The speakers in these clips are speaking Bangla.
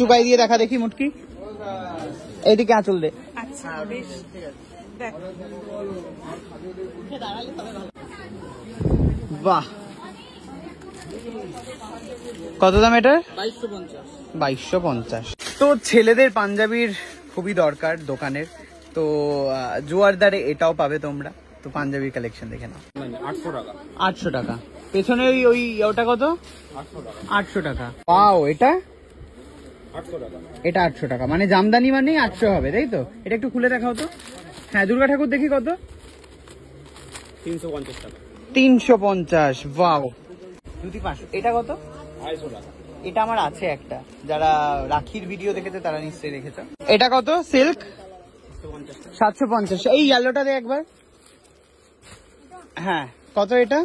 চুকাই দিয়ে দেখা দেখি মুটকি, এইদিকে আঁচল দে। আচ্ছা বেশ, দেখ বাহ, কত দাম এটা? 2250। তো ছেলেদের পাঞ্জাবির খুবই দরকার দোকানের, তো জোয়ারদারে এটাও পাবে তোমরা। তো পাঞ্জাবির কালেকশন দেখে নাও। 800 টাকা। পেছনে ওই ওটা কত? 800 টাকা। পাও এটা 800 টাকা। এটা 800 টাকা, মানে জামদানি মানে 800 হবে, তাই তো? এটা একটু খুলে দেখাও তো। হ্যাঁ, দুর্গা ঠাকুর দেখি কত? 350 টাকা। 350। ওয়াও। দুটি 500। এটা কত? 250 টাকা। এটা আমার আছে একটা, যারা রাখির ভিডিও দেখেছে তারা নিশ্চয়ই দেখেছে। এটা কত? সিল্ক 750। এই ইয়েলোটা দে একবার। হ্যাঁ, কত এটা?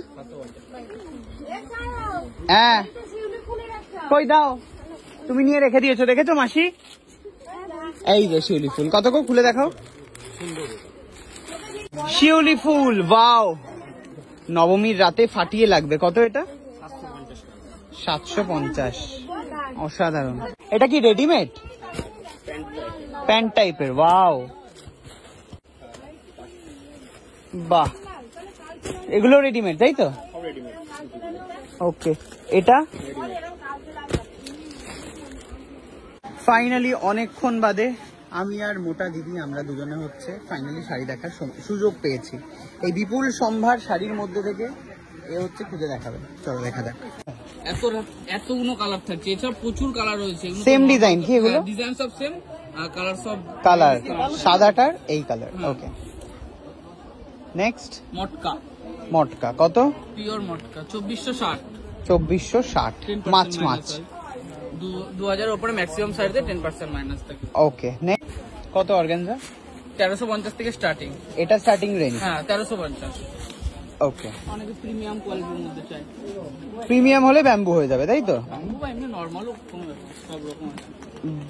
হ্যাঁ, কই দাও, তুমি নিয়ে রেখে দিয়েছো, দেখেছো মাসি? এই যে শিউলি ফুল, কত করে খুলে দেখাও। শিউলি ফুল, ওয়াও, নবমীর রাতে ফাটিয়ে লাগবে। কত এটা? 750। অসাধারণ। এটা কি রেডিমেড? প্যান্ট টাইপের। ওয়াও, বাহ, এগুলো রেডিমেড তাই তো? ওকে, এটা ফাইনালি অনেকক্ষণ বাদে আমি আর মোটা দিদি আমরা দুজনে হচ্ছে ফাইনালি শাড়ি দেখার সুযোগ পেয়েছি। এই বিপুল সম্ভার শাড়ির মধ্যে থেকে এ হচ্ছে খুঁজে দেখাবে। চলো দেখা যাক। এতগুলো কালার থাকছে, এছাড়া প্রচুর কালার রয়েছে। সেম ডিজাইন কি এগুলো? ডিজাইন সব সেম, আর কালার সব কালার সাদাটার এই কালার। ওকে, নেক্সট মটকা। মটকা কত? পিওর মটকা 2460। 2460। মাছ মাছ 2000 উপরে ম্যাক্সিমাম সাইজে 10% মাইনাস থাকে। ওকে, নেক্সট কত অর্গানজা? 1350 থেকে স্টার্টিং। এটা স্টার্টিং রেঞ্জ? হ্যাঁ 1350। ওকে, অনেকে প্রিমিয়াম কোয়ালিটির মধ্যে চাই। প্রিমিয়াম হলে ব্যাম্বু হয়ে যাবে তাই তো? ব্যাম্বু বা এমনি নরমালও সব রকম আছে।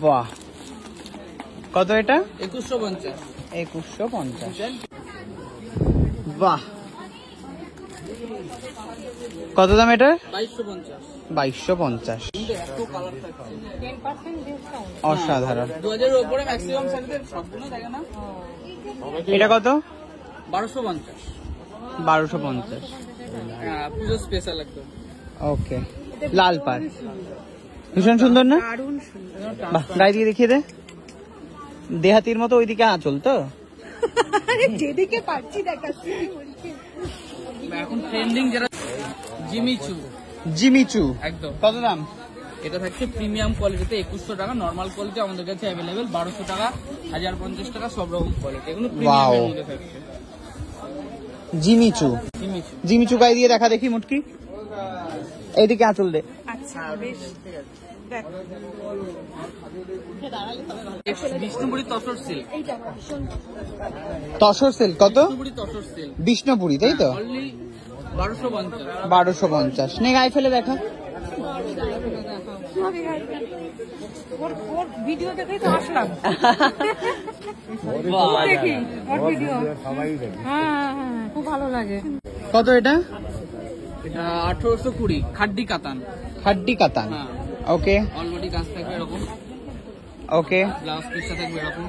বাহ, কত এটা? 2150। 2150। বাহ, কত দাম এটা? 2250। 2250। এত কালার থাকছে। 10% ডিসকাউন্ট। অসাধারণ। 2000 উপরে ম্যাক্সিমাম সাইজে সবগুলো থাকে না। এটা কত? 1250। 1250। হ্যাঁ, পুজো স্পেশাল একদম। ওকে, লাল পাড় ভীষণ সুন্দর না? দারুণ সুন্দর। বাহ, গায়ে দিয়ে দেখিয়ে দে। দেহাতির মতো ওইদিকে আঁচল তো? যেদিকে পাচ্ছি দেখাচ্ছি। এখন ট্রেন্ডিং যেটা জিমিচু। জিমিচু একদম। কত দাম? এটা থাকছে প্রিমিয়াম কোয়ালিটিতে 2100 টাকা। নর্মাল কোয়ালিটি আমাদের কাছে অ্যাভেলেবেল 1200 টাকা, 1050 টাকা, সব রকম কোয়ালিটি। এগুলো প্রিমিয়ামের মধ্যে থাকছে। জিমিচু। জিমিচু। জিমিচু গায়ে দিয়ে দেখা দেখি মুটকি, এইদিকে আঁচল দে। আচ্ছা বেশ, দেখ বিষ্ণুপুরি তসর সিল্ক। তসর সিল্ক কত? বিষ্ণুপুরি তসর সিল্ক বিষ্ণুপুরি তাই তো? অনলি 1250। 1250। নে গায়ে ফেলে দেখা। ওর ভিডিও দেখেই তো আসলাম। দেখি ওর ভিডিও। হ্যাঁ, খুব ভালো লাগে। কত এটা? 1820 খাড্ডি কাতান। হাড্ডি কাতান। হ্যাঁ, ওকে অলরেডি কাজ থাকবে এরকম, ওকে। ব্লাউজ পিসটা থাকবে এরকম।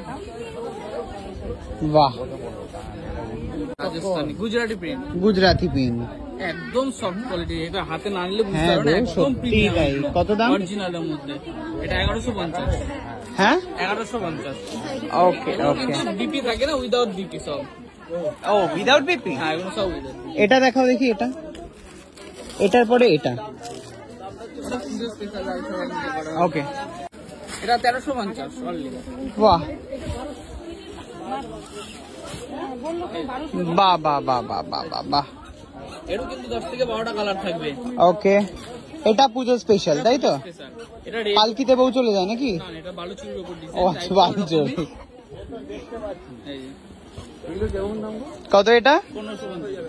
বাহ, রাজস্থানি গুজরাটি প্রিন্ট, গুজরাটি পিন। একদম সফট কোয়ালিটি। এটা হাতে না নিলে বুঝতে হ্যাঁ পারবে না, গো, একদম সত্যি প্রিমিয়াম। তাই। কত দাম? অরিজিনালের মধ্যে এটা 1150। হ্যাঁ 1150। ওকে ওকে। কিন্তু বিপি থাকে না, উইদাউট বিপি সব। ও উইদাউট বিপি? হ্যাঁ, এগুলো সব উইদাউট। এটা দেখাও দেখি। এটা, এটার পরে এটা। ওকে, এটা 1350 অনলি। বাহ বাহ বাহ বাহ বাহ বাহ বাহ বাহ। এরও কিন্তু 10 থেকে 12টা কালার থাকবে। ওকে, এটা পুজো স্পেশাল তাই তো? স্পেশাল। এটা রেড। পালকিতে বউ চলে যায় নাকি? না, এটা বালুচুরির উপর ও ডিজাইন। আচ্ছা, বালুচুরি। কত এটা? 1550।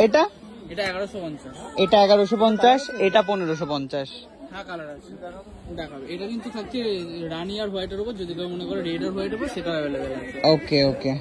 এটা এটা 1150। এটা 1150। এটা 1550। হ্যাঁ, কালার আছে দেখাবে। এটা কিন্তু থাকছে রানি আর হোয়াইটের উপর, যদি কেউ মনে করে রেড আর হোয়াইটের উপর, সেটা অ্যাভেলেবেল আছে। ওকে ওকে।